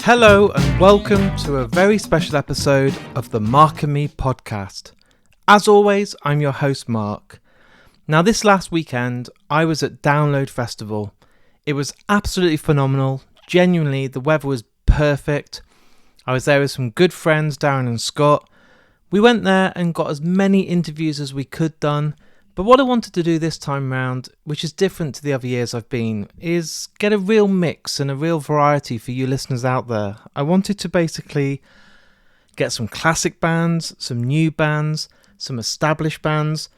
Hello and welcome to a very special episode of the Mark and Me podcast. As always, I'm your host Mark. Now this last weekend, I was at Download Festival. It was absolutely phenomenal. Genuinely, the weather was perfect. I was there with some good friends, Darren and Scott. We went there and got as many interviews as we could done. But what I wanted to do this time round, which is different to the other years I've been, is get a real mix and a real variety for you listeners out there. I wanted to basically get some classic bands, some new bands, some established bands,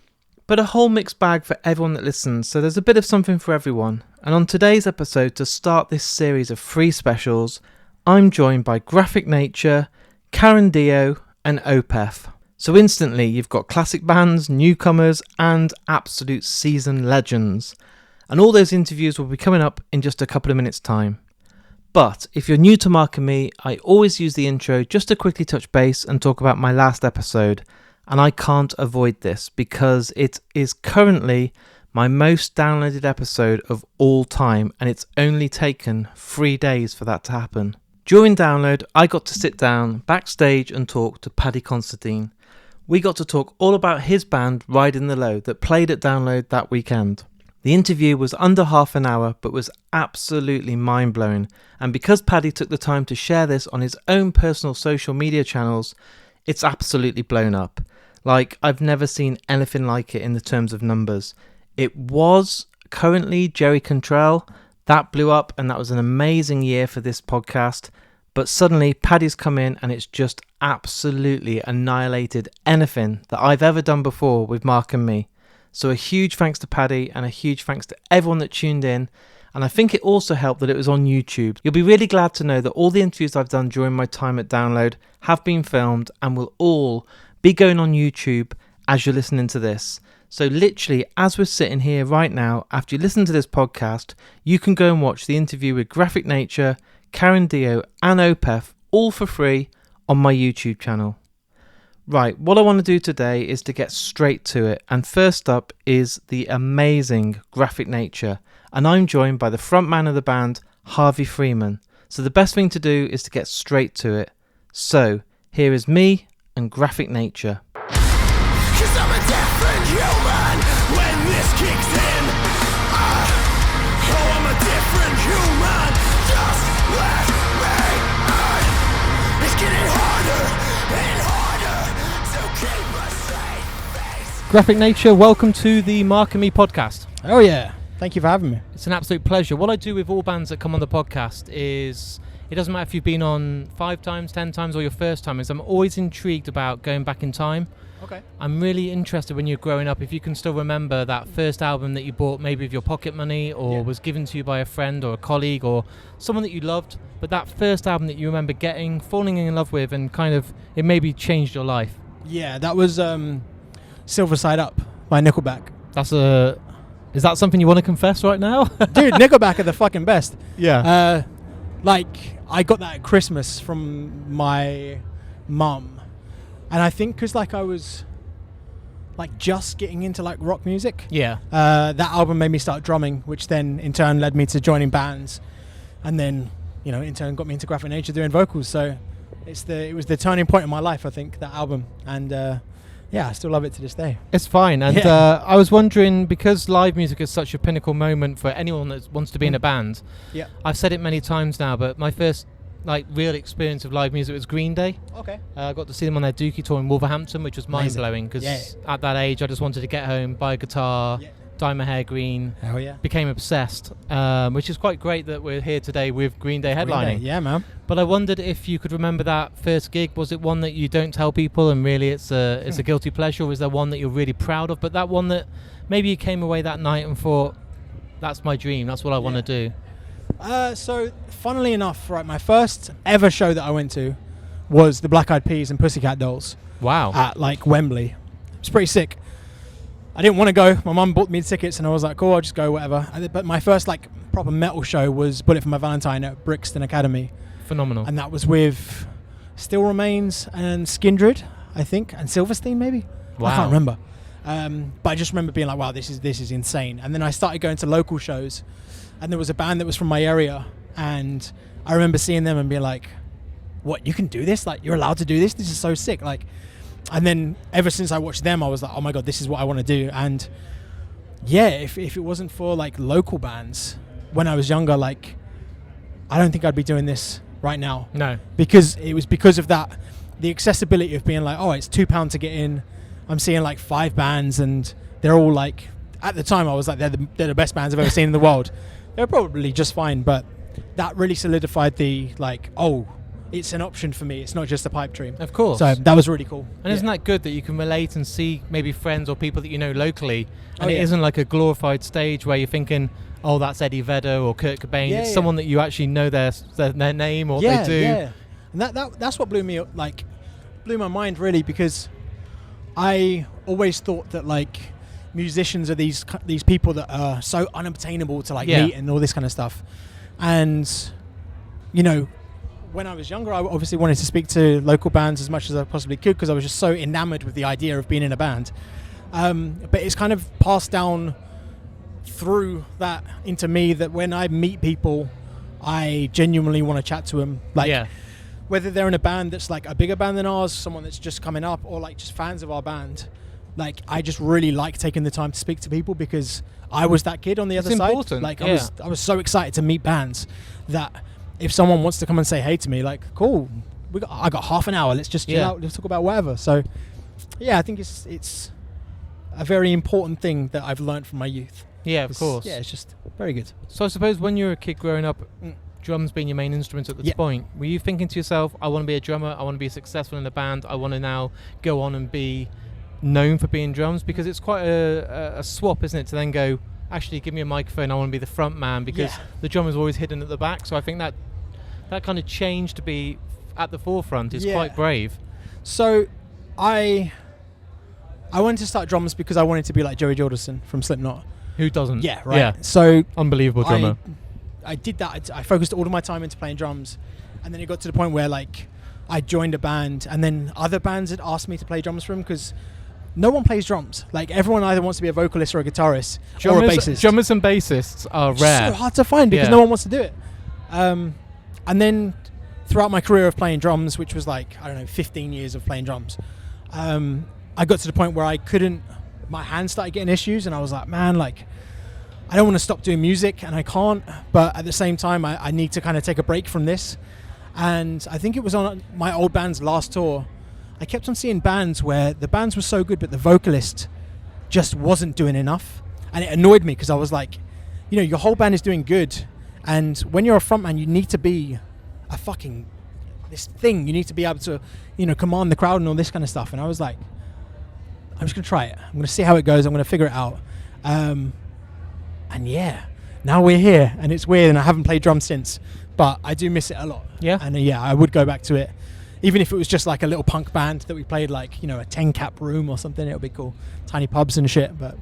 but a whole mixed bag for everyone that listens, so there's a bit of something for everyone. And on today's episode, to start this series of free specials, I'm joined by Graphic Nature, Karen Dio and Opeth. So instantly you've got classic bands, newcomers and absolute seasoned legends. And all those interviews will be coming up in just a couple of minutes time. But if you're new to Mark and Me, I always use the intro just to quickly touch base and talk about my last episode. And I can't avoid this because it is currently my most downloaded episode of all time, and it's only taken 3 days for that to happen. During download, I got to sit down backstage and talk to Paddy Considine. We got to talk all about his band Riding the Low that played at Download that weekend. The interview was under half an hour but was absolutely mind-blowing, and because Paddy took the time to share this on his own personal social media channels, it's absolutely blown up. Like, I've never seen anything like it in the terms of numbers. It was currently Jerry Cantrell, that blew up, and that was an amazing year for this podcast. But suddenly Paddy's come in and it's just absolutely annihilated anything that I've ever done before with Mark and Me. So a huge thanks to Paddy and a huge thanks to everyone that tuned in. And I think it also helped that it was on YouTube. You'll be really glad to know that all the interviews I've done during my time at Download have been filmed and will all be going on YouTube as you're listening to this. So literally, as we're sitting here right now, after you listen to this podcast, you can go and watch the interview with Graphic Nature, Karen Dio and Opeth, all for free on my YouTube channel. Right, what I want to do today is to get straight to it, and first up is the amazing Graphic Nature, and I'm joined by the frontman of the band, Harvey Freeman. So the best thing to do is to get straight to it. So here is me and Graphic Nature. 'Cause I'm a different human when this kicks in. I'm a different human. Just let me. It's getting harder and harder to keep a straight face. Graphic Nature, welcome to the Mark and Me podcast. Oh yeah, thank you for having me. It's an absolute pleasure. What I do with all bands that come on the podcast is, it doesn't matter if you've been on 5 times, 10 times or your first time, is I'm always intrigued about going back in time. Okay. I'm really interested when you're growing up, if you can still remember that first album that you bought maybe with your pocket money or was given to you by a friend or a colleague or someone that you loved, but that first album that you remember getting, falling in love with, and kind of it maybe changed your life. Yeah, that was Silver Side Up by Nickelback. Is that something you want to confess right now? Dude, Nickelback are the fucking best. Yeah. I got that at Christmas from my mum. And I think because I was just getting into rock music. Yeah. That album made me start drumming, which then in turn led me to joining bands, and then in turn got me into Graphic Nature doing vocals. So it was the turning point in my life, I think, that album, and I still love it to this day. It's fine. And I was wondering, because live music is such a pinnacle moment for anyone that wants to be in a band. Yeah. I've said it many times now, but my first real experience of live music was Green Day. Okay. I got to see them on their Dookie tour in Wolverhampton, which was mind-blowing because at that age I just wanted to get home, buy a guitar, dye my hair green. Hell yeah. Became obsessed, which is quite great that we're here today with Green Day headlining. Green Day. Yeah, man. But I wondered if you could remember that first gig. Was it one that you don't tell people and really it's a guilty pleasure, or is there one that you're really proud of, but that one that maybe you came away that night and thought, that's my dream, that's what I want to do? So, funnily enough, my first ever show that I went to was the Black Eyed Peas and Pussycat Dolls. Wow. At Wembley. It was pretty sick. I didn't want to go. My mum bought me tickets and I was like, cool, I'll just go, whatever. But my first proper metal show was Bullet for My Valentine at Brixton Academy. Phenomenal. And that was with Still Remains and Skindred, I think, and Silverstein maybe. Wow. I can't remember. But I just remember being like, wow, this is insane. And then I started going to local shows, and there was a band that was from my area, and I remember seeing them and being like, what, you can do this? Like, you're allowed to do this? This is so sick. Like, and then ever since I watched them, I was like, oh my God, this is what I want to do. And yeah, if it wasn't for like local bands when I was younger, like, I don't think I'd be doing this right now. No. Because it was because of that, the accessibility of being like, oh, it's £2 to get in. I'm seeing like 5 bands and they're all like, at the time I was like, they're the best bands I've ever seen in the world. They're probably just fine, but that really solidified the like, oh, it's an option for me. It's not just a pipe dream. Of course. So that was really cool. And isn't that good that you can relate and see maybe friends or people that you know locally, and Oh, it yeah. isn't like a glorified stage where you're thinking, oh, that's Eddie Vedder or Kurt Cobain. Yeah, it's yeah. someone that you actually know their name or Yeah, they do. yeah. And that's what blew my mind really, because I always thought that like musicians are these people that are so unobtainable to like Yeah. meet and all this kind of stuff. And you know, when I was younger, I obviously wanted to speak to local bands as much as I possibly could because I was just so enamored with the idea of being in a band. But it's kind of passed down through that into me that when I meet people, I genuinely want to chat to them. Like, Yeah. whether they're in a band that's like a bigger band than ours, someone that's just coming up, or like just fans of our band, like I just really like taking the time to speak to people because I was that kid on the It's other side. important, Like yeah. I was so excited to meet bands that if someone wants to come and say hey to me, like cool, I got half an hour. Let's just chill Yeah. out. Let's talk about whatever. So yeah, I think it's a very important thing that I've learned from my youth. Yeah, of It's- course. Yeah, it's just very good. So I suppose when you were a kid growing up, drums being your main instrument at this Yeah. point, were you thinking to yourself, I want to be a drummer, I want to be successful in a band, I want to now go on and be known for being drums? Because it's quite a swap, isn't it, to then go, actually give me a microphone, I want to be the front man, because Yeah. the drummer's always hidden at the back. So I think that kind of change to be at the forefront is Yeah. quite brave. So I wanted to start drums because I wanted to be like Joey Jordison from Slipknot. Who doesn't? Yeah, right. Yeah, So unbelievable drummer. I did that. I focused all of my time into playing drums, and then it got to the point where like I joined a band, and then other bands had asked me to play drums for them because no one plays drums. Like everyone either wants to be a vocalist or a guitarist or a bassist. Drummers and bassists are It's rare. so hard to find because Yeah. no one wants to do it. And then throughout my career of playing drums, which was like, I don't know, 15 years of playing drums, I got to the point where I couldn't, my hands started getting issues, and I was like, man, like, I don't want to stop doing music, and I can't, but at the same time, I need to kind of take a break from this. And I think it was on my old band's last tour, I kept on seeing bands where the bands were so good, but the vocalist just wasn't doing enough. And it annoyed me because I was like, you know, your whole band is doing good, and when you're a frontman, you need to be a fucking this thing. You need to be able to, you know, command the crowd and all this kind of stuff. And I was like, I'm just gonna try it. I'm gonna see how it goes. I'm gonna figure it out. And yeah, now we're here, and it's weird, and I haven't played drums since, but I do miss it a lot. Yeah. And yeah, I would go back to it, even if it was just like a little punk band that we played like, you know, a 10-cap room or something. It would be cool, tiny pubs and shit. But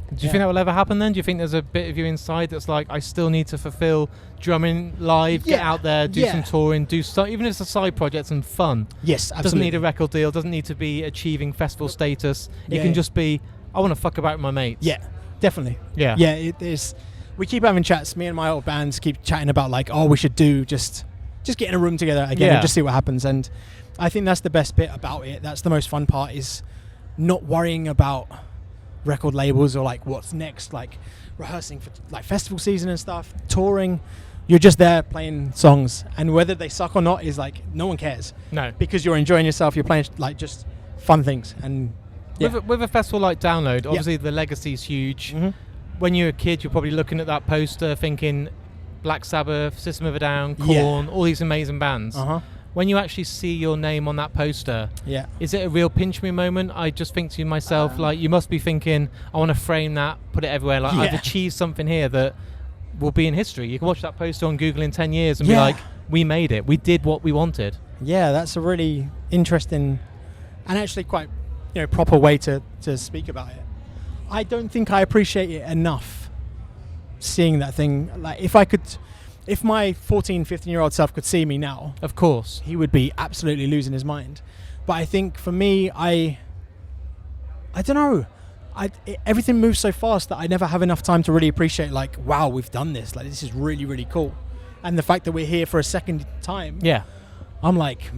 Do you think that will ever happen then? Do you think there's a bit of you inside that's like, I still need to fulfill drumming live, get Yeah. out there, do Yeah. some touring, do stuff, even if it's a side project and fun. yes, absolutely. Doesn't need a record deal, doesn't need to be achieving festival status. It Yeah, can yeah. just be, I want to fuck about with my mates. Yeah, definitely. Yeah. Yeah, it is. We keep having chats. Me and my old bands keep chatting about like, oh, we should do just get in a room together again Yeah. and just see what happens. And I think that's the best bit about it. That's the most fun part, is not worrying about record labels or like what's next, like rehearsing for like festival season and stuff, touring. You're just there playing songs, and whether they suck or not is like no one cares, No. because you're enjoying yourself. You're playing like just fun things. And yeah. With a festival like Download, obviously the legacy's huge. Mhm. When you're a kid, you're probably looking at that poster thinking Black Sabbath, System of a Down, Yeah. Korn, all these amazing bands. Uh-huh. When you actually see your name on that poster, Yeah. is it a real pinch me moment? I just think to myself, like, you must be thinking, I want to frame that, put it everywhere. Like, I've Yeah. achieved something here that will be in history. You can watch that poster on Google in 10 years and be Yeah. like, we made it. We did what we wanted. Yeah, that's a really interesting and actually quite, you know, proper way to speak about it. I don't think I appreciate it enough, seeing that thing. Like, if my 14, 15-year-old self could see me now, Of course. he would be absolutely losing his mind. But I think for me, I don't know. Everything moves so fast that I never have enough time to really appreciate, like, wow, we've done this. Like, this is really, really cool. and the fact that we're here for a second time, Yeah. I'm like,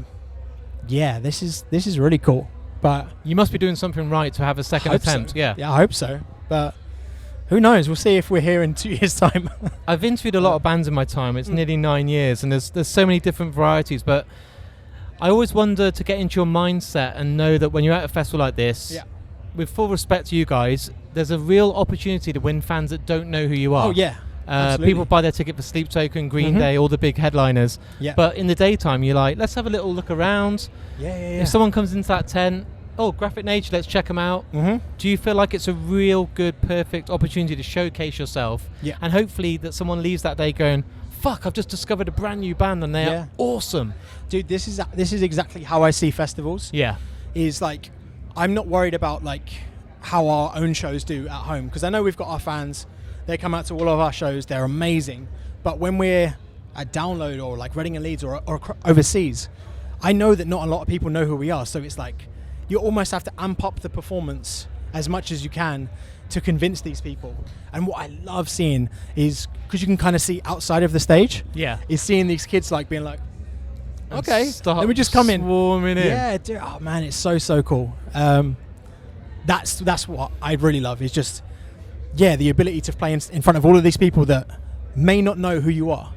yeah, this is really cool. But You must be doing something right to have a second hope so. attempt. Yeah. I hope so. But who knows? We'll see if we're here in 2 years' time. I've interviewed a lot of bands in my time. It's nearly 9 years, and there's so many different varieties. But I always wonder to get into your mindset and know that when you're at a festival like this, Yeah. with full respect to you guys, there's a real opportunity to win fans that don't know who you are. Oh yeah, absolutely. People buy their ticket for Sleep Token, Green Mhm. Day, all the big headliners. Yeah. But in the daytime, you're like, let's have a little look around. yeah. If someone comes into that tent, oh, Graphic Nature, let's check them out. Mm-hmm. Do you feel like it's a real good, perfect opportunity to showcase yourself? Yeah. And hopefully that someone leaves that day going, fuck, I've just discovered a brand new band and they're Yeah. awesome. Dude, this is exactly how I see festivals. Yeah. Is like, I'm not worried about like how our own shows do at home, because I know we've got our fans. They come out to all of our shows. They're amazing. But when we're at Download or like Reading and Leeds or overseas, I know that not a lot of people know who we are. So it's like you almost have to amp up the performance as much as you can to convince these people. And what I love seeing is, because you can kind of see outside of the stage, Yeah. is seeing these kids like being like, And okay, start let me just come in. swarming in. Yeah, dude, oh man, it's so cool. That's what I really love, is just, yeah, the ability to play in front of all of these people that may not know who you are,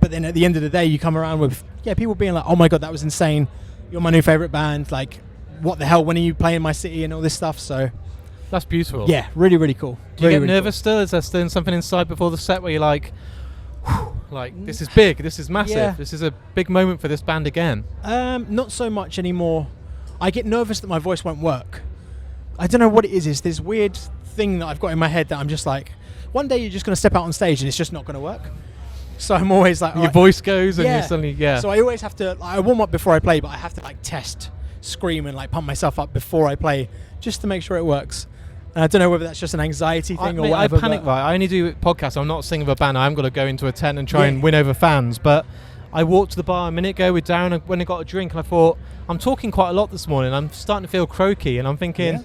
but then at the end of the day you come around with people being like, oh my god, that was insane, you're my new favorite band, like what the hell, when are you playing my city and all this stuff. So That's beautiful. yeah, really cool. Do you Really, get really nervous still? Is there still something inside before the set where you're like, whew, like, this is big, this is massive, Yeah. this is a big moment for this band again? Not so much anymore. I get nervous that my voice won't work. I don't know what it is. It's this weird thing that I've got in my head that I'm just like, one day you're just going to step out on stage and it's just not going to work. So I'm always like, Your alright. voice goes and Yeah. you're suddenly, yeah. So I always have to, I warm up before I play, but I have to like test, scream and like pump myself up before I play just to make sure it works. And I don't know whether that's just an anxiety thing or Mate, whatever. I panic, but- right? I only do podcasts. I'm not singing with a band. I haven't got to go into a tent and try Yeah. and win over fans. But I walked to the bar a minute ago with Darren and when I got a drink, and I thought, I'm talking quite a lot this morning. I'm starting to feel croaky, and I'm thinking, Yeah.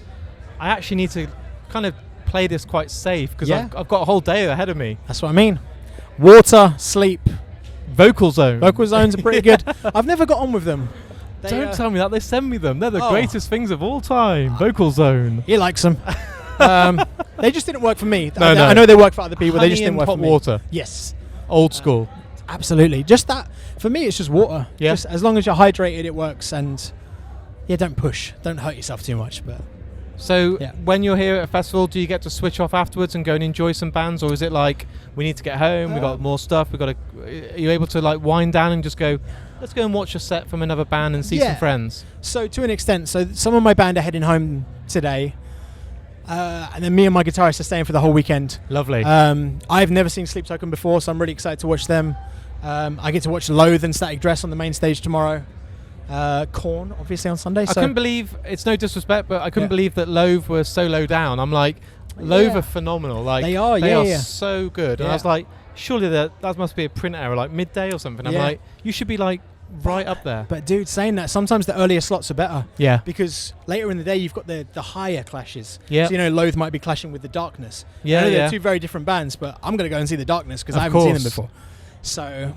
I actually need to kind of play this quite safe because Yeah. I've got a whole day ahead of me. That's what I mean. Water, sleep, Vocal Zone. vocal zones are pretty good. I've never got on with them. They, Don't tell me that. They send me them. They're the Oh. greatest things of all time. Vocal Zone. He likes them. They just didn't work for me. No, no. I know they work for other people. Honey They just didn't and work hot for me. water. Yes, Old school. absolutely. Just that. For me, it's just water. Yeah. Just as long as you're hydrated, it works. And yeah, don't push. Don't hurt yourself too much. But So Yeah. when you're here at a festival, do you get to switch off afterwards and go and enjoy some bands, or is it like we need to get home, we got more stuff, we got to? Are you able to like wind down and just go, let's go and watch a set from another band and see some Yeah. friends? so to an extent, so some of my band are heading home today, and then me and my guitarist are staying for the whole weekend. Lovely. I've never seen Sleep Token before, so I'm really excited to watch them. I get to watch Loathe and Static Dress on the main stage tomorrow. Korn, obviously, on Sunday. I So couldn't believe, it's no disrespect, but I couldn't Yeah. believe that Loathe were so low down. I'm like, Loathe Yeah. are phenomenal. Like They are, yeah. so good. And I Yeah. was like, surely that must be a print error, like midday or something. I'm Yeah. like, you should be like right up there. But dude, saying that, sometimes the earlier slots are better Yeah. because later in the day you've got the higher clashes. Yeah. So, you know, Loathe might be clashing with the Darkness. Yeah, I know yeah. they're two very different bands, but I'm going to go and see the Darkness because Of I haven't seen them course. before. So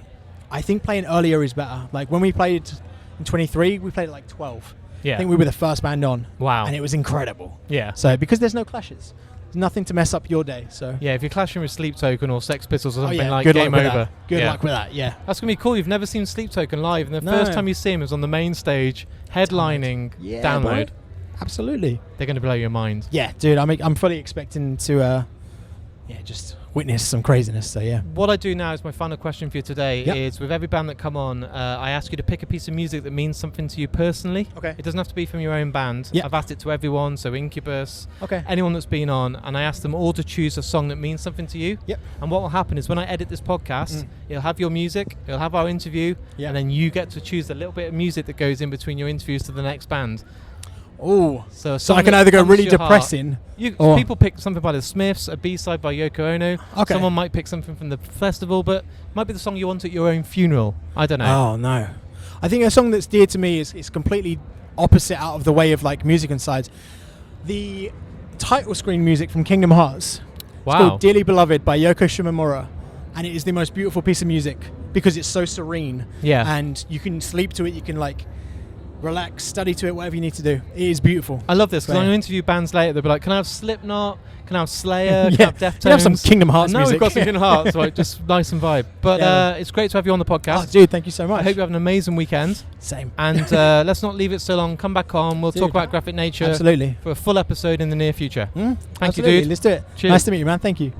I think playing earlier is better. Like when we played in 23, we played at like 12. Yeah. I think we were the first band on. Wow. And it was incredible. Yeah. So because there's no clashes, there's nothing to mess up your day. So Yeah, if you're clashing with Sleep Token or Sex Pistols or something, like good game luck with over. that. Good Yeah. luck with that. Yeah. That's going to be cool. You've never seen Sleep Token live, and the No. first time you see him is on the main stage, headlining Yeah, Download. boy. Absolutely. They're going to blow your mind. Yeah, dude. I'm fully expecting to just witness some craziness. So yeah. What I do now is my final question for you today Yep. is with every band that come on, I ask you to pick a piece of music that means something to you personally. Okay. It doesn't have to be from your own band. Yep. I've asked it to everyone, so Incubus, Okay. anyone that's been on, and I ask them all to choose a song that means something to you. Yep. And what will happen is when I edit this podcast, it'll have your music, it'll have our interview, Yeah. and then you get to choose the little bit of music that goes in between your interviews to the next band. Oh. So, a So song I can that either go comes really to your heart. depressing. or- People pick something by the Smiths, a B-side by Yoko Ono. Okay. Someone might pick something from the festival, but it might be the song you want at your own funeral. I don't know. Oh no. I think a song that's dear to me is completely opposite out of the way of like music and sides. The title screen music from Kingdom Hearts. It's Wow. called Dearly Beloved by Yoko Shimomura, and it is the most beautiful piece of music because it's so serene. Yeah. And you can sleep to it. You can like relax, study to it, whatever you need to do. It is beautiful. I love this because So, I'm yeah. going to interview bands later. They'll be like, can I have Slipknot? Can I have Slayer? Can I Yeah. have Deftones? You have some Kingdom Hearts No, music. we've got some Kingdom Hearts, right? Just nice and vibe. But Yeah. it's great to have you on the podcast. Oh, dude, thank you so much. I hope you have an amazing weekend. Same. And let's not leave it so long. Come back on. We'll Dude. talk about Graphic Nature Absolutely. for a full episode in the near future. Thank Absolutely. you, dude. Let's do it. Cheers. Nice to meet you, man. Thank you.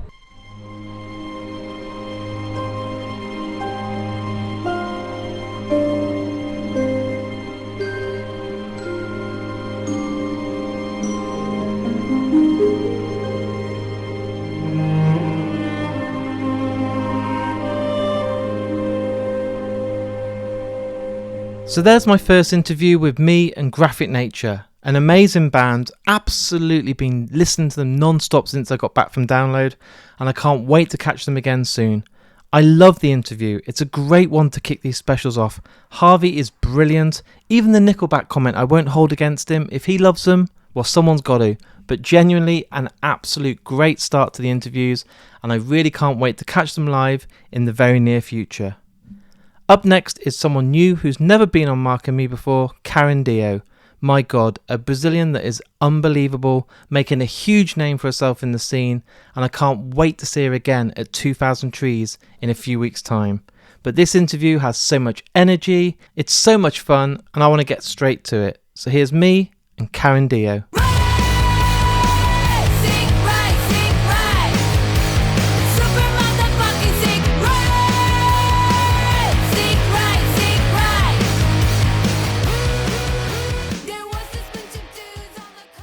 So there's my first interview with me and Graphic Nature, an amazing band. Absolutely been listening to them non-stop since I got back from Download, and I can't wait to catch them again soon. I love the interview. It's a great one to kick these specials off. Harvey is brilliant. Even the Nickelback comment I won't hold against him. If he loves them, well, someone's got to. But genuinely an absolute great start to the interviews, and I really can't wait to catch them live in the very near future. Up next is someone new who's never been on Mark and Me before, Karen Dio. My God, a Brazilian that is unbelievable, making a huge name for herself in the scene, and I can't wait to see her again at 2000 Trees in a few weeks' time. But this interview has so much energy, it's so much fun, and I want to get straight to it. So here's me and Karen Dio.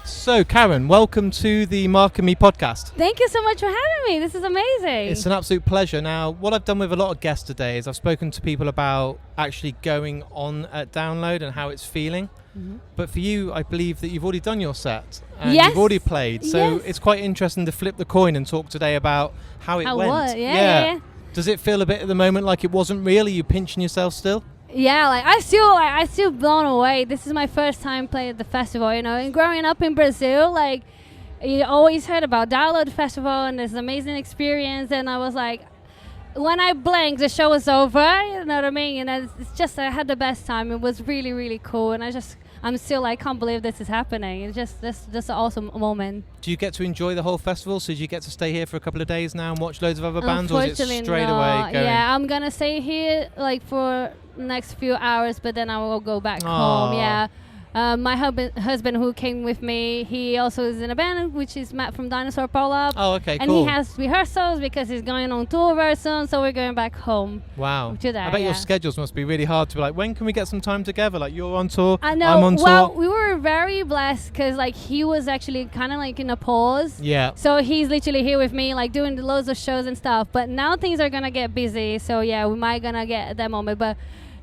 So, Karen, welcome to the Mark and Me podcast. Thank you so much for having me. This is amazing. It's an absolute pleasure. Now, what I've done with a lot of guests today is I've spoken to people about actually going on at Download and how it's feeling. Mhm. But for you, I believe that you've already done your set and Yes. you've already played. So Yes. it's quite interesting to flip the coin and talk today about how it How went. was? Yeah. Does it feel a bit at the moment like it wasn't real? Are you pinching yourself still? Yeah, like I still blown away. This is my first time playing at the festival, you know. And growing up in Brazil, like you always heard about Download Festival and this amazing experience. And I was like, when I blinked, the show was over. You know what I mean? And it's just I had the best time. It was really, really cool. And I'm still like, can't believe this is happening. It's just an awesome moment. Do you get to enjoy the whole festival? So do you get to stay here for a couple of days now and watch loads of other bands, or is it Unfortunately, straight no. away going? Yeah, I'm gonna stay here like for next few hours, but then I will go back Aw. home. Yeah. My husband who came with me, he also is in a band, which is Matt from Dinosaur Pull-Up. Oh, okay, And cool. he has rehearsals because he's going on tour very soon, so we're going back home. Wow. to that, I bet your yeah. schedules must be really hard to be like, when can we get some time together? Like, you're on tour, I know. I'm on Well, tour. we were very blessed because like he was actually kind of like in a pause. Yeah. So he's literally here with me, like doing loads of shows and stuff. But now things are gonna get busy, so yeah, we might gonna get at that moment. But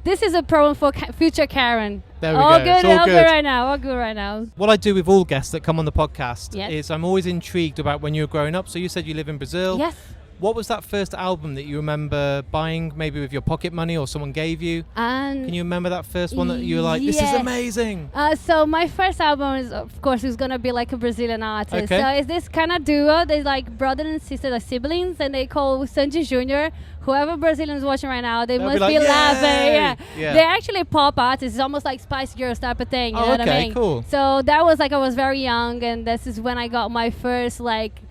this is a problem for future Karen. There we all go. good, It's all all good. good right now. All good right now. What I do with all guests that come on the podcast Yes. is I'm always intrigued about when you were growing up. So you said you live in Brazil. Yes. What was that first album that you remember buying, maybe with your pocket money or someone gave you? And Can you remember that first one that you were like, this is Yes. amazing? So my first album is, of course, is gonna be like a Brazilian artist. Okay. So it's this kind of duo. They're like brother and sister, like siblings, and they call Sandy Jr. Whoever Brazilians watching right now, they They'll must be be like, laughing. "Yay!" Yeah. Yeah. They're actually pop artists. It's almost like Spice Girls type of thing. You know what I okay, mean? cool. So that was like I was very young, and this is when I got my first like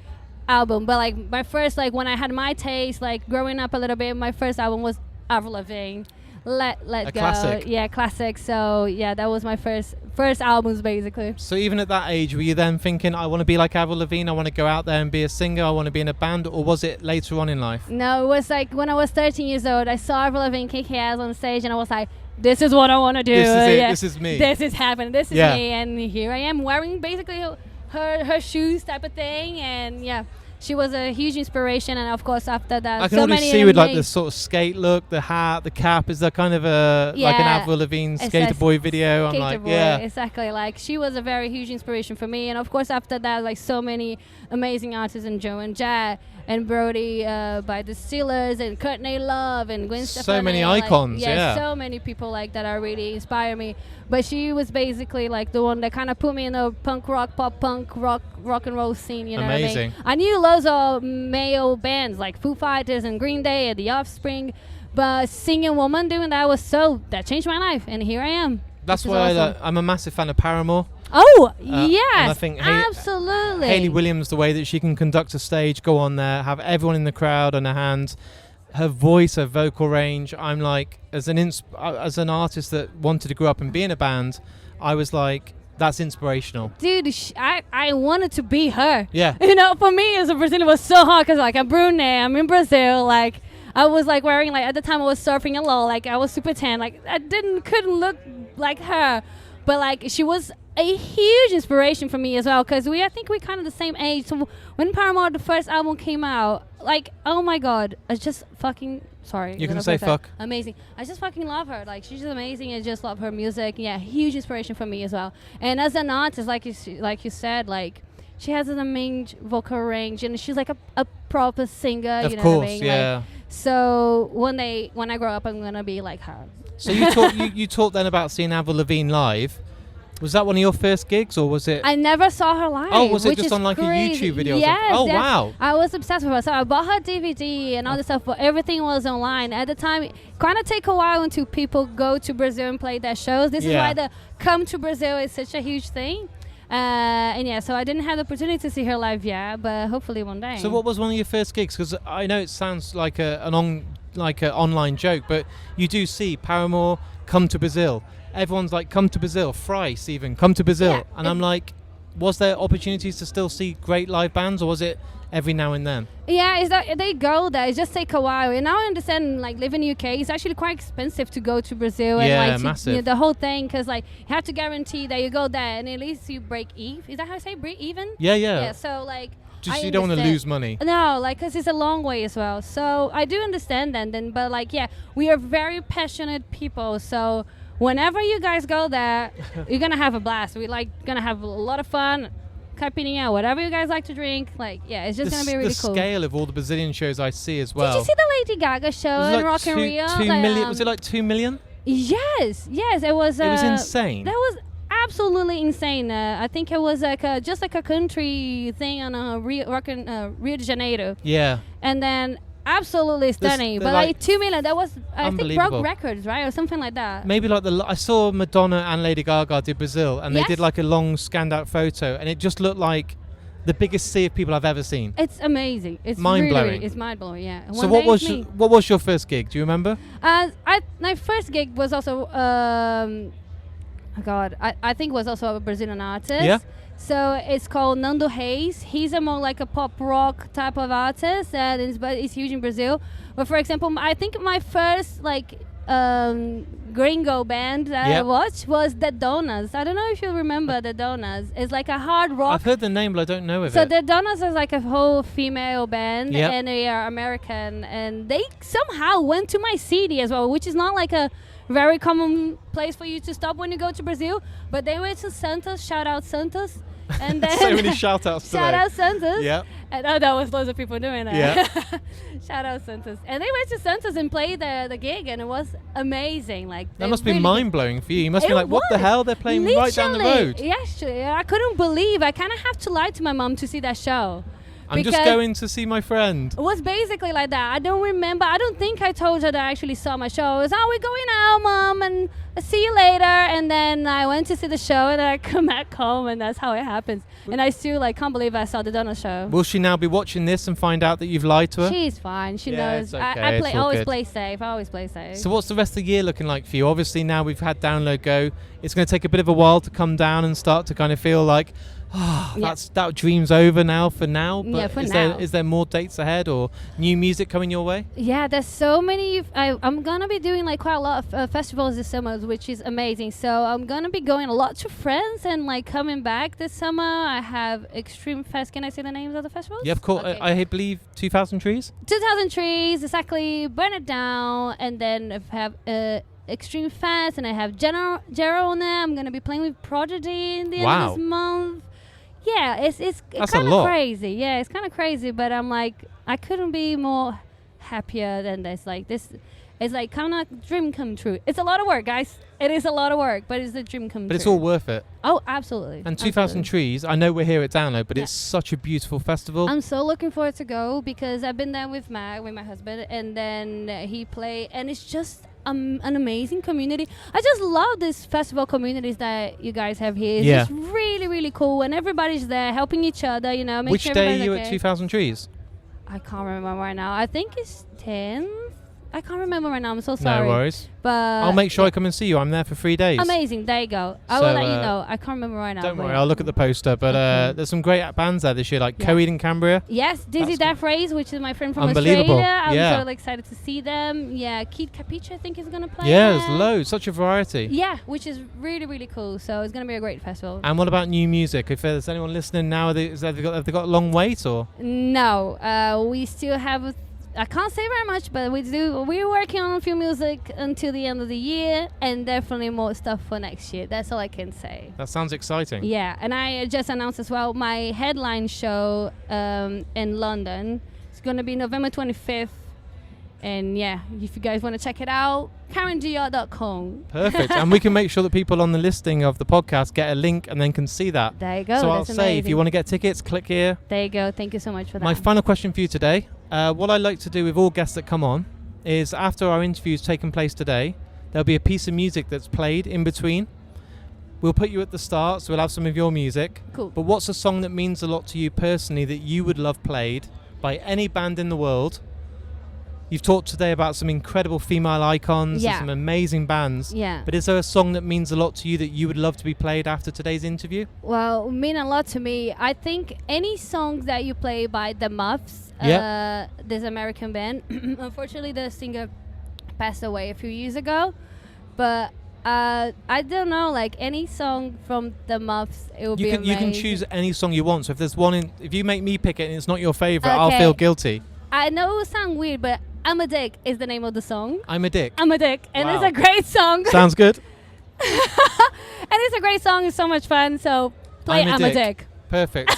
album. But like my first like when I had my taste, like growing up a little bit, my first album was Avril Lavigne. Let A Go. classic. Yeah, classic. So yeah, that was my first albums basically. So even at that age, were you then thinking, I want to be like Avril Lavigne, I want to go out there and be a singer, I want to be in a band, or was it later on in life? No, it was like when I was 13 years old, I saw Avril Lavigne kick ass on stage, and I was like, this is what I want to do. This is it, Yeah. this is me. This is happening. This is Yeah. me, and here I am wearing basically her shoes type of thing, and yeah. She was a huge inspiration, and of course after that, I can so already many see with like the amazing- sort of skate look, the hat, the cap. Is that kind of a like an Yeah. Avril Lavigne It's Skater a Boy video? I'm Skater like, Boy, yeah. exactly. Like she was a very huge inspiration for me, and of course after that, like so many amazing artists, and Joe and Jad and Brody by the Steelers, and Courtney Love and Gwen So Stefani. many like, icons, yeah. so many people like that are really inspire me. But she was basically like the one that kind of put me in the punk rock, pop punk, rock and roll scene. You know Amazing. what I mean? I knew loads of male bands like Foo Fighters and Green Day and The Offspring. But singing woman doing that changed my life, and here I am. That's which is why awesome. I'm a massive fan of Paramore. Oh, and yes, I think absolutely. Hayley Williams, the way that she can conduct a stage, go on there, have everyone in the crowd on her hands, her voice, her vocal range. I'm like, as an artist that wanted to grow up and be in a band, I was like, that's inspirational. Dude, I wanted to be her. Yeah. You know, for me as a Brazilian, it was so hard because like I'm Brunei, I'm in Brazil, like I was like wearing like at the time I was surfing a lot, like I was super tan, like I couldn't look like her, but like she was a huge inspiration for me as well because I think we're kind of the same age. So when Paramore, the first album came out, like, oh my god, I just fucking sorry. You can say fuck. Amazing. I just fucking love her. Like she's just amazing and just love her music. Yeah, huge inspiration for me as well. And as an artist, like you said, like she has an amazing vocal range and she's like a proper singer. Of you know course, what I mean? yeah. Like, so when I grow up, I'm gonna be like her. So you talked then about seeing Avril Lavigne live. Was that one of your first gigs, or was it? I never saw her live. Oh, was it which just is on like crazy. a YouTube video? Yes, Oh, wow. I was obsessed with her. So I bought her DVD and all this stuff, but everything was online. At the time, it kind of take a while until people go to Brazil and play their shows. This is why the come to Brazil is such a huge thing. And yeah, so I didn't have the opportunity to see her live yet, but hopefully one day. So what was one of your first gigs? Because I know it sounds like an online joke, but you do see Paramore come to Brazil. Everyone's like, come to Brazil. Thrice even, come to Brazil. Yeah, and I'm like, was there opportunities to still see great live bands, or was it every now and then? Yeah, it's that they go there. It just take a while. And now I understand, like, living in the UK, it's actually quite expensive to go to Brazil. Yeah, and like massive. the whole thing, because like you have to guarantee that you go there and at least you break even. Is that how I say break even? Yeah. Yeah. So like, Just I you don't want to understand. lose money. No, like, because it's a long way as well. So I do understand that. Then, but like, yeah, we are very passionate people. So whenever you guys go there, you're gonna have a blast. We're like gonna have a lot of fun. Caipirinha, whatever you guys like to drink, like, yeah, it's just gonna be really the cool. scale of all the Brazilian shows I see as well. Did you see the Lady Gaga show Was it in like Rock in Rio? 2 million? Was it like 2 million? Yes, it was. It was insane. That was absolutely insane. I think it was like just like a country thing on Rio de Janeiro, Yeah. and then absolutely stunning. the But like like 2 million, that was I think unbelievable. broke records, right, or something like that. Maybe like I saw Madonna and Lady Gaga did Brazil, and they Yes. did like a long scanned out photo, and it just looked like the biggest sea of people I've ever seen. It's amazing. It's Mind-blowing. Really, it's mind blowing. Yeah. So One what day it's me. what was your first gig? Do you remember? My first gig was also I think was also a Brazilian artist. Yeah. So it's called Nando Reis. He's a more like a pop rock type of artist, and but it's huge in Brazil. But for example, I think my first like gringo band that I watched was the Donas. I don't know if you remember the Donas. It's like a hard rock. I've heard the name, but I don't know of So it. the Donas is like a whole female band, Yep. and they are American, and they somehow went to my city as well, which is not like a very common place for you to stop when you go to Brazil. But they went to Santos, shout out Santos, and then So many shout outs today. shout out Santos. Yeah. And that was loads of people doing that. Yeah. Shout out Santos. And they went to Santos and played the gig, and it was amazing. Like That they must be really mind blowing for you. You must be It like, what the was. hell? They're playing right down the Literally. road. Yes, I couldn't believe. I kind of have to lie to my mom to see that show. I'm just because going to see my friend. It was basically like that. I don't remember. I don't think I told her that I actually saw my show. It was, we're going out, Mom, and I'll see you later. And then I went to see the show, and then I come back home, and that's how it happens. And I still can't believe I saw the Donna show. Will she now be watching this and find out that you've lied to her? She's fine. She Yeah, knows. it's okay. I It's all always good. play safe. I always play safe. So what's the rest of the year looking like for you? Obviously now we've had Download Go. It's going to take a bit of a while to come down and start to kind of feel like, Yeah. that dream's over now for now. But Yeah, for is now. is there more dates ahead or new music coming your way? Yeah, there's so many. I'm gonna be doing quite a lot of festivals this summer, which is amazing. So I'm gonna be going a lot to France and coming back this summer. I have Extreme Fest. Can I say the names of the festivals? Yeah, of course. Okay. I believe 2,000 Trees. 2,000 Trees, exactly. Burn It Down, and then I have Extreme Fest, and I have Gerona. I'm gonna be playing with Prodigy in the end of this month. Yeah, it's That's kind a of lot. crazy. Yeah, it's kind of crazy, but I'm like, I couldn't be more happier than this. Like this, It's like kind of dream come true. It's a lot of work, guys. It is a lot of work, but it's a dream come true. But it's all worth it. Oh, absolutely. And 2000 Trees, I know we're here at Download, but Yeah. it's such a beautiful festival. I'm so looking forward to go because I've been there with my husband, and then he played, and it's just an amazing community. I just love this festival communities that you guys have here. It's Yeah. just really, really cool, and everybody's there helping each other. You know, making Which sure day are everybody's you okay. at 2000 Trees? I can't remember right now. I think it's 10th. I can't remember right now. I'm so sorry. No worries. But I'll make sure I come and see you. I'm there for 3 days. amazing. There you go. I So, will let you know. I can't remember right now. Don't but worry, yeah. I'll look at the poster. But Okay. there's some great bands there this year, like Yeah. Coed and Cambria. Yes, Dizzy That's Death Race, which is my friend from Unbelievable. Australia. I'm Yeah. so excited to see them. Yeah, Keith Capiche, I think, is going to play. Yeah, there. there's loads. Such a variety. Yeah, which is really, really cool. So it's going to be a great festival. And what about new music? If there's anyone listening now, have they got a long wait or? No, we still have. I can't say very much, but we're working on a few music until the end of the year, and definitely more stuff for next year. That's all I can say. That sounds exciting. Yeah, and I just announced as well my headline show in London. It's going to be November 25th. And yeah, if you guys want to check it out, KarenGR.com. Perfect. And we can make sure that people on the listing of the podcast get a link and then can see that. There you go. So I'll That's say, if amazing. you want to get tickets, click here. There you go. Thank you so much for that. My final question for you today. What I like to do with all guests that come on is after our interview's taken place today, there'll be a piece of music that's played in between. We'll put you at the start, so we'll have some of your music. Cool. But what's a song that means a lot to you personally that you would love played by any band in the world? You've talked today about some incredible female icons Yeah. and some amazing bands. Yeah. But is there a song that means a lot to you that you would love to be played after today's interview? Well, mean a lot to me. I think any songs that you play by the Muffs, Yeah. this American band. Unfortunately, the singer passed away a few years ago. But I don't know, like any song from the Muffs, it would be You amazing. can choose any song you want. So if there's one, if you make me pick it and it's not your favorite, I'll Okay. feel guilty. I know it will sound weird, but I'm a Dick is the name of the song. I'm a dick. I'm a Dick, and Wow. it's a great song. Sounds good. And it's a great song. It's so much fun. So play I'm a Dick. Perfect.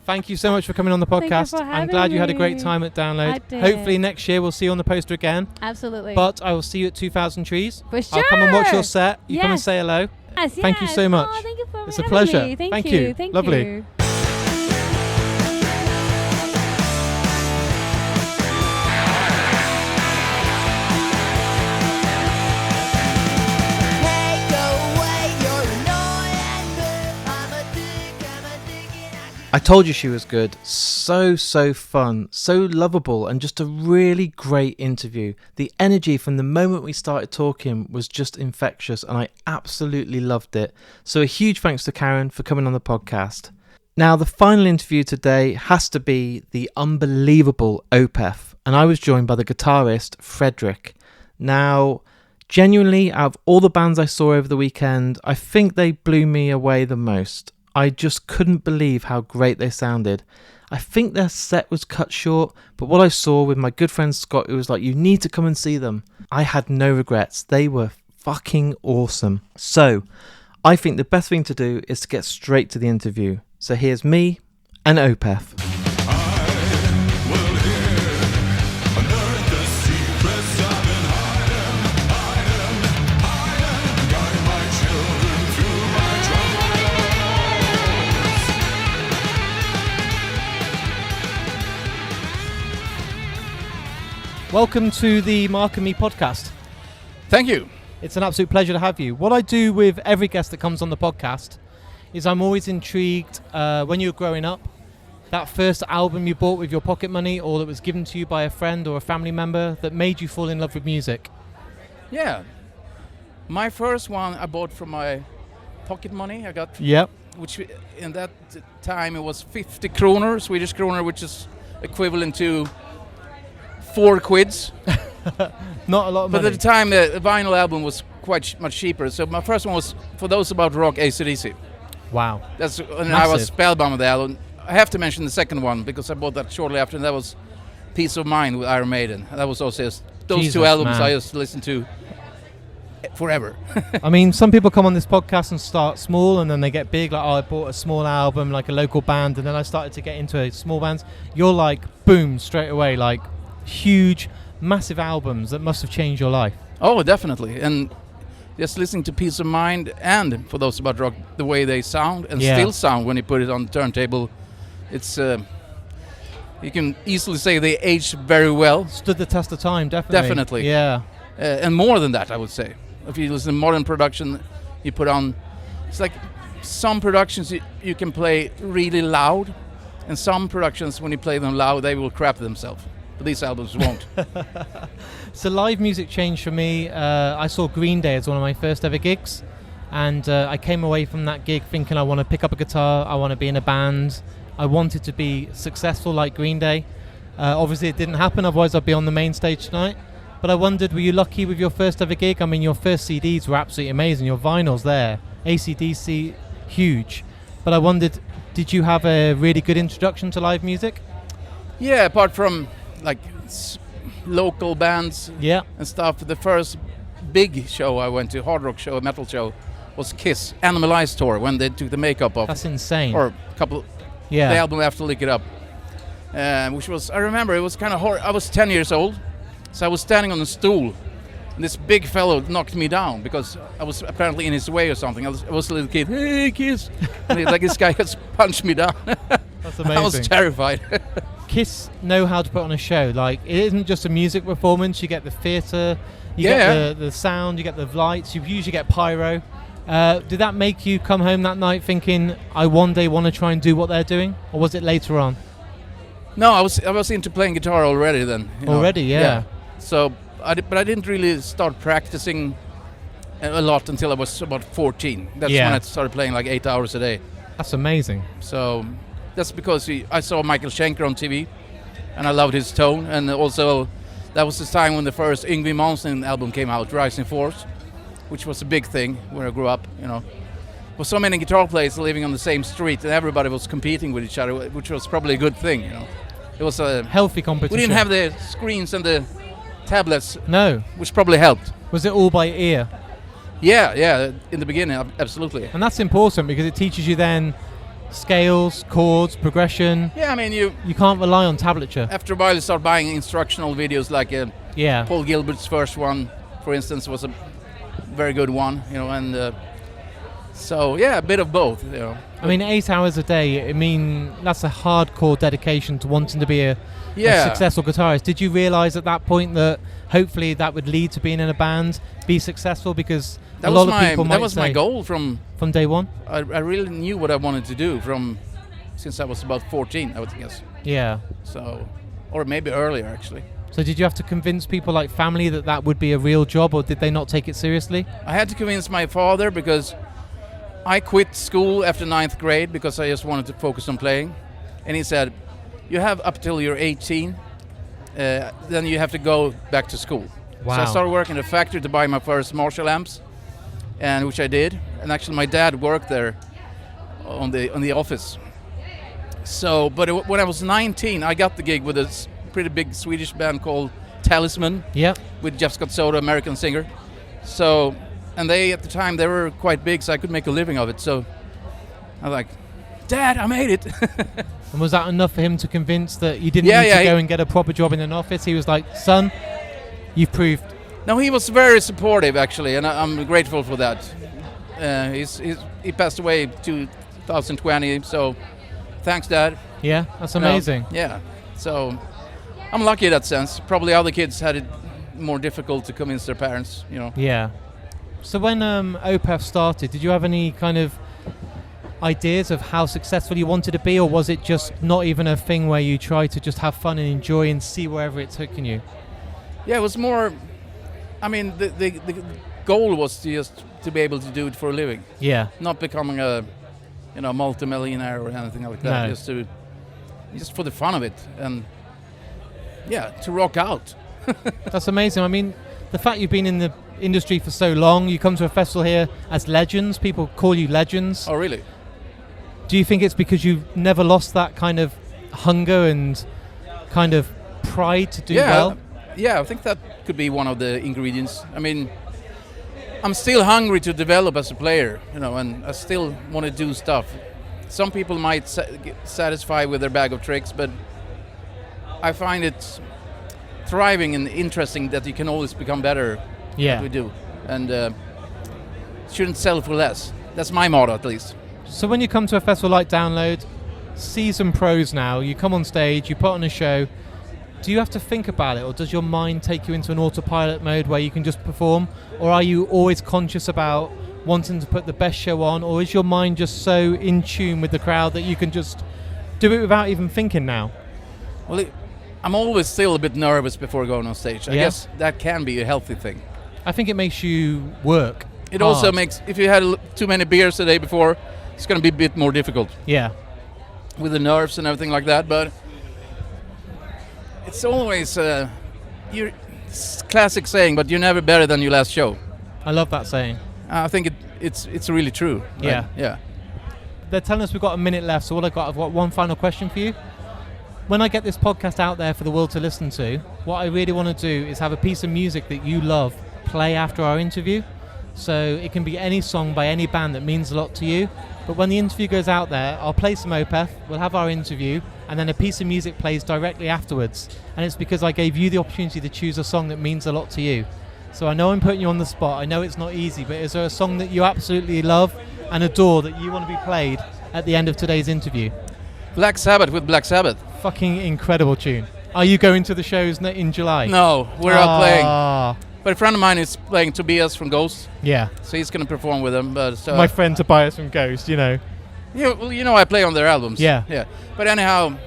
Thank you so much for coming on the Thank you podcast. for I'm having glad you had a great me. time at Download. I did. Hopefully next year we'll see you on the poster again. Absolutely. But I will see you at 2000 Trees. For sure. I'll come and watch your set. You come and Yes. say hello. Yes, Thank you yes. so much. Oh, thank you for It's a having pleasure. me. Thank you. Thank Lovely. you. Take away your annoying mood. I'm a dick and I told you she was good. So fun, so lovable, and just a really great interview. The energy from the moment we started talking was just infectious, and I absolutely loved it. So a huge thanks to Karen for coming on the podcast. Now, the final interview today has to be the unbelievable Opeth, and I was joined by the guitarist Frederick. Now, genuinely, out of all the bands I saw over the weekend, I think they blew me away the most. I just couldn't believe how great they sounded. I think their set was cut short, but what I saw with my good friend Scott, it was like, you need to come and see them. I had no regrets. They were fucking awesome. So, I think the best thing to do is to get straight to the interview. So here's me and Opeth. Welcome to the Mark and Me podcast. Thank you. It's an absolute pleasure to have you. What I do with every guest that comes on the podcast is I'm always intrigued when you were growing up, that first album you bought with your pocket money or that was given to you by a friend or a family member that made you fall in love with music. Yeah. My first one I bought from my pocket money. I got, Yep. which in that time it was 50 kroner, Swedish kroner, which is equivalent to 4 quids. Not a lot of But money. at the time, the vinyl album was quite much cheaper. So my first one was, for those about rock, AC/DC. Wow. That's and I Massive. was spellbound with the album. I have to mention the second one because I bought that shortly after, and that was Peace of Mind with Iron Maiden. That was also just, those Jesus, two albums man. I just listened to forever. I mean, some people come on this podcast and start small and then they get big, like, oh, I bought a small album, like a local band, and then I started to get into small bands. You're like, boom, straight away, like huge, massive albums that must have changed your life. Oh, definitely. And just listening to Peace of Mind and For Those About Rock, the way they sound and Yeah. still sound when you put it on the turntable, it's you can easily say they aged very well. Stood the test of time, definitely. Definitely. Yeah. And more than that, I would say. If you listen to modern production, you put on, it's like some productions you can play really loud, and some productions, when you play them loud, they will crap themselves. But these albums won't. So live music changed for me. I saw Green Day as one of my first ever gigs, and I came away from that gig thinking I want to pick up a guitar, I want to be in a band, I wanted to be successful like Green Day. Obviously it didn't happen, otherwise I'd be on the main stage tonight. But I wondered, were you lucky with your first ever gig? I mean, your first CDs were absolutely amazing, your vinyl's there, AC/DC, huge. But I wondered, did you have a really good introduction to live music? Yeah, apart from like local bands Yeah. and stuff, the first big show I went to, hard rock show, metal show, was Kiss Animalized tour, when they took the makeup off. That's insane. Or a couple, yeah. the album after Lick It Up, which was, I remember it was kind of hard. I was 10 years old, so I was standing on a stool, and this big fellow knocked me down because I was apparently in his way or something. I was a little kid, hey Kiss, and like this guy just punched me down. That's amazing. I was terrified. Kiss know how to put on a show. Like, it isn't just a music performance. You get the theatre, you Yeah. get the sound, you get the lights, you usually get pyro. Did that make you come home that night thinking, I one day want to try and do what they're doing? Or was it later on? No, I was into playing guitar already then. you know. Already, yeah. So, but I didn't really start practicing a lot until I was about 14. That's Yeah. when I started playing like 8 hours a day. That's amazing. So that's because I saw Michael Schenker on TV, and I loved his tone. And also, that was the time when the first Yngwie Malmsteen album came out, Rising Force, which was a big thing where I grew up. You know, there were so many guitar players living on the same street, and everybody was competing with each other, which was probably a good thing. You know, it was a Healthy competition. we didn't have the screens and the tablets, No. which probably helped. Was it all by ear? Yeah, in the beginning, absolutely. And that's important because it teaches you then scales, chords, progression. Yeah, I mean, you can't rely on tablature. after a while you start buying instructional videos, like Yeah. Paul Gilbert's first one, for instance, was a very good one, you know, and so yeah, a bit of both, you know. I mean, 8 hours a day, I mean, that's a hardcore dedication to wanting to be a successful guitarist. Did you realise at that point that hopefully that would lead to being in a band, be successful? Because That a lot was of people might that was my say goal from day one. I really knew what I wanted to do since I was about 14, I would guess. Yeah. So, or maybe earlier actually. So did you have to convince people like family that would be a real job, or did they not take it seriously? I had to convince my father because I quit school after 9th grade because I just wanted to focus on playing. And he said, you have up till you're 18, then you have to go back to school. Wow. So I started working at a factory to buy my first Marshall amps, and which I did. And actually my dad worked there on the office. So, but when I was 19, I got the gig with a pretty big Swedish band called Talisman, Yeah. with Jeff Scott Soto, American singer. So, and they at the time they were quite big, so I could make a living of it. So I was like, Dad, I made it. And was that enough for him to convince that you didn't Yeah, need yeah, to go he- and get a proper job in an office? He was like, son, you've proved. No, he was very supportive actually, and I'm grateful for that. He passed away 2020, so thanks, Dad. Yeah, that's You know, amazing. yeah, so I'm lucky in that sense. Probably other kids had it more difficult to convince their parents, you know. Yeah. So when Opeth started, did you have any kind of ideas of how successful you wanted to be, or was it just not even a thing where you tried to just have fun and enjoy and see wherever it's taking you? Yeah, it was more. I mean, the goal was just to be able to do it for a living, Yeah. not becoming a, multimillionaire or anything like that. No. Just for the fun of it, and yeah, to rock out. That's amazing. I mean, the fact you've been in the industry for so long, you come to a festival here as legends, people call you legends. Oh, really? Do you think it's because you've never lost that kind of hunger and kind of pride to do well? Yeah, I think that could be one of the ingredients. I mean, I'm still hungry to develop as a player, and I still want to do stuff. Some people might get satisfied with their bag of tricks, but I find thriving and interesting that you can always become better. Yeah. We do, and shouldn't settle for less. That's my motto, at least. So when you come to a festival like Download, seasoned pros now, you come on stage, you put on a show, do you have to think about it, or does your mind take you into an autopilot mode where you can just perform, or are you always conscious about wanting to put the best show on, or is your mind just so in tune with the crowd that you can just do it without even thinking now? Well, I'm always still a bit nervous before going on stage. I guess that can be a healthy thing. I think it makes you work. It hard. also makes, if you had too many beers the day before, it's going to be a bit more difficult Yeah. with the nerves and everything like that. But it's always it's classic saying, but you're never better than your last show. I love that saying. I think it's really true. Yeah. Right? Yeah. They're telling us we've got a minute left, so I've got one final question for you. When I get this podcast out there for the world to listen to, what I really want to do is have a piece of music that you love play after our interview. So it can be any song by any band that means a lot to you. But when the interview goes out there, I'll play some Opeth, we'll have our interview, and then a piece of music plays directly afterwards. And it's because I gave you the opportunity to choose a song that means a lot to you. So I know I'm putting you on the spot, I know it's not easy, but is there a song that you absolutely love and adore that you want to be played at the end of today's interview? Black Sabbath with Black Sabbath. Fucking incredible tune. Are you going to the shows in July? No, we're out playing. But a friend of mine is playing, Tobias from Ghost. Yeah. So he's going to perform with them. But my friend Tobias from Ghost, you know. Yeah, well, you know, I play on their albums. Yeah. Yeah. But anyhow,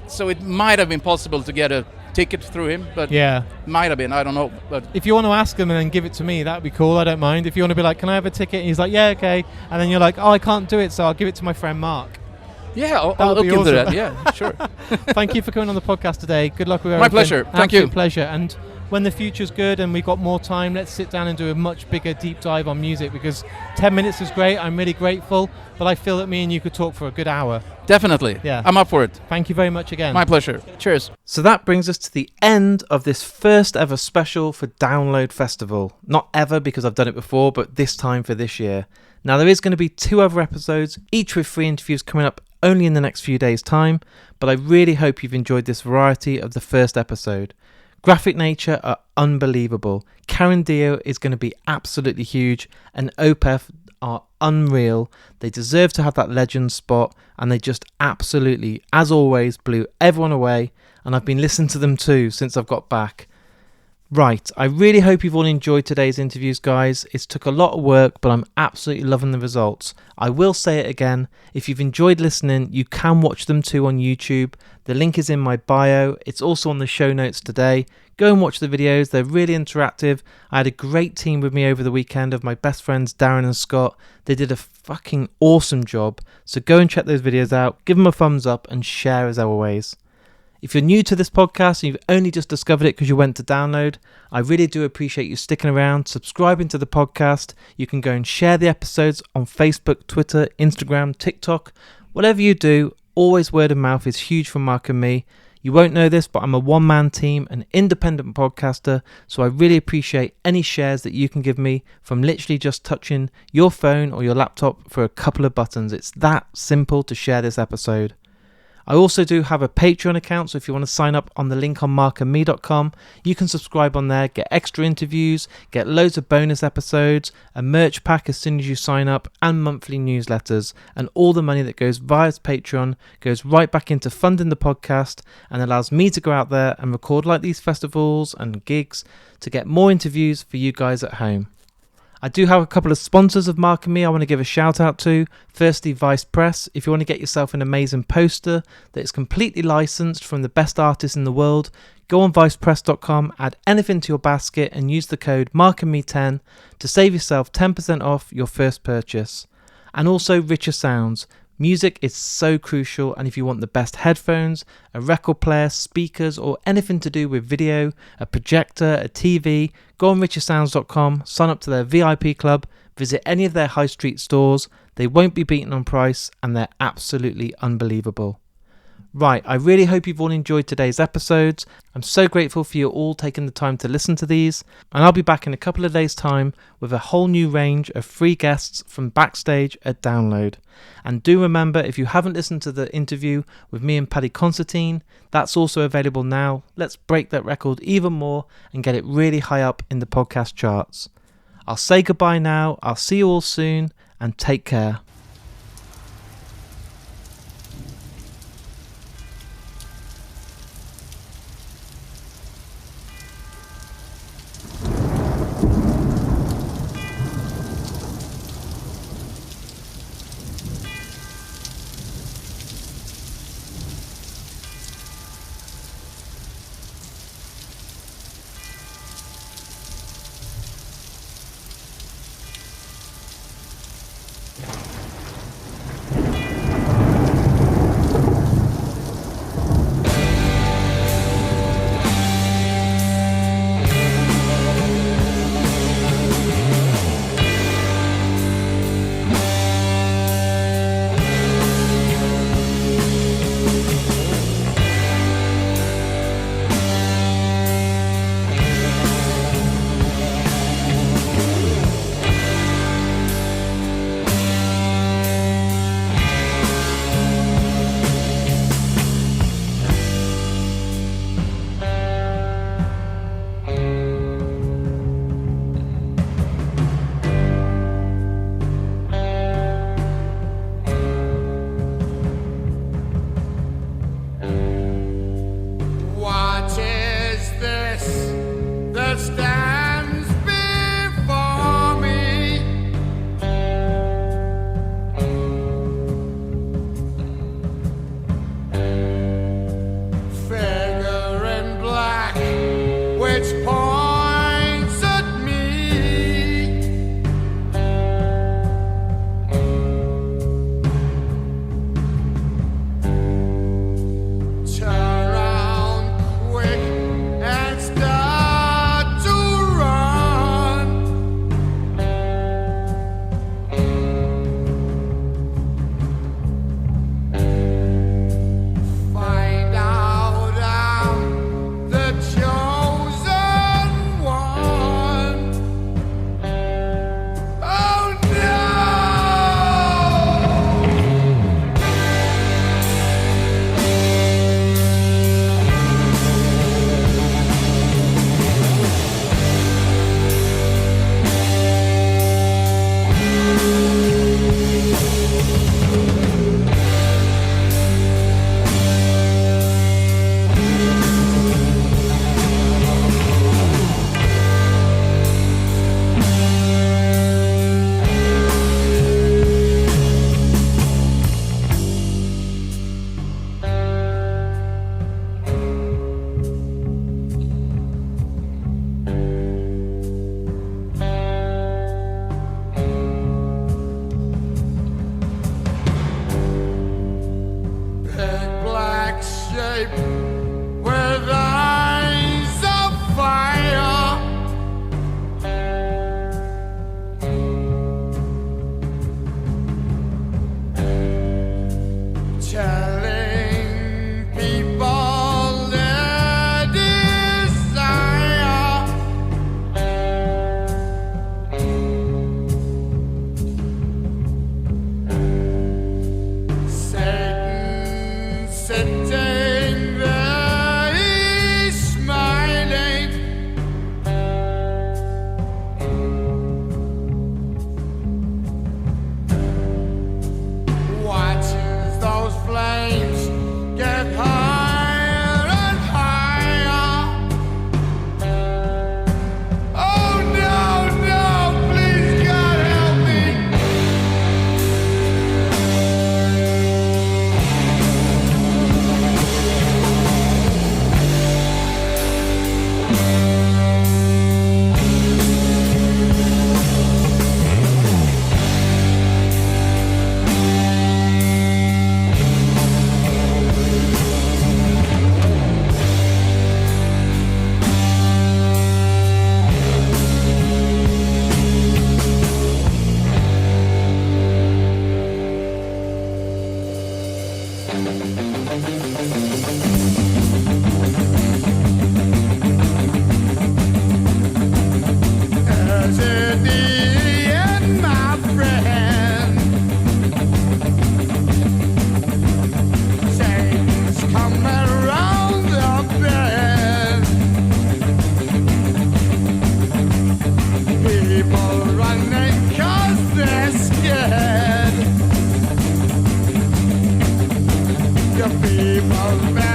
so it might have been possible to get a ticket through him, but yeah, might have been, I don't know. But if you want to ask him and then give it to me, that'd be cool. I don't mind. If you want to be like, can I have a ticket? And he's like, yeah, okay. And then you're like, oh, I can't do it, so I'll give it to my friend Mark. Yeah, I'll look into that. Yeah, sure. Thank you for coming on the podcast today. Good luck with everything. My pleasure. Thank you. Pleasure. And when the future's good and we've got more time, let's sit down and do a much bigger deep dive on music, because 10 minutes is great. I'm really grateful, but I feel that me and you could talk for a good hour. Definitely. Yeah. I'm up for it. Thank you very much again. My pleasure. Cheers. So that brings us to the end of this first ever special for Download Festival. Not ever, because I've done it before, but this time for this year. Now there is going to be 2 other episodes, each with 3 interviews coming up only in the next few days' time, but I really hope you've enjoyed this variety of the first episode. Graphic Nature are unbelievable. Karen Dio is going to be absolutely huge, and Opeth are unreal. They deserve to have that legend spot, and they just absolutely, as always, blew everyone away, and I've been listening to them too since I've got back. Right, I really hope you've all enjoyed today's interviews, guys. It's took a lot of work, but I'm absolutely loving the results. I will say it again, if you've enjoyed listening, you can watch them too on YouTube. The link is in my bio. It's also on the show notes today. Go and watch the videos, they're really interactive. I had a great team with me over the weekend of my best friends Darren and Scott. They did a fucking awesome job, so go and check those videos out, give them a thumbs up and share as always. If you're new to this podcast and you've only just discovered it because you went to download, I really do appreciate you sticking around, subscribing to the podcast. You can go and share the episodes on Facebook, Twitter, Instagram, TikTok. Whatever you do, always word of mouth is huge for Mark and me. You won't know this, but I'm a one-man team, an independent podcaster, so I really appreciate any shares that you can give me from literally just touching your phone or your laptop for a couple of buttons. It's that simple to share this episode. I also do have a Patreon account, so if you want to sign up on the link on markandme.com, you can subscribe on there, get extra interviews, get loads of bonus episodes, a merch pack as soon as you sign up, and monthly newsletters. And all the money that goes via Patreon goes right back into funding the podcast and allows me to go out there and record like these festivals and gigs to get more interviews for you guys at home. I do have a couple of sponsors of Mark and Me I want to give a shout out to. Firstly, Vice Press. If you want to get yourself an amazing poster that is completely licensed from the best artists in the world, go on vicepress.com, add anything to your basket and use the code MarkandMe10 to save yourself 10% off your first purchase. And also Richer Sounds. Music is so crucial, and if you want the best headphones, a record player, speakers, or anything to do with video, a projector, a TV, go on richersounds.com, sign up to their VIP club, visit any of their high street stores. They won't be beaten on price, and they're absolutely unbelievable. Right, I really hope you've all enjoyed today's episodes. I'm so grateful for you all taking the time to listen to these, and I'll be back in a couple of days' time with a whole new range of free guests from backstage at Download. And do remember, if you haven't listened to the interview with me and Paddy Constantine, that's also available now. Let's break that record even more and get it really high up in the podcast charts. I'll say goodbye now, I'll see you all soon, and take care. people's best.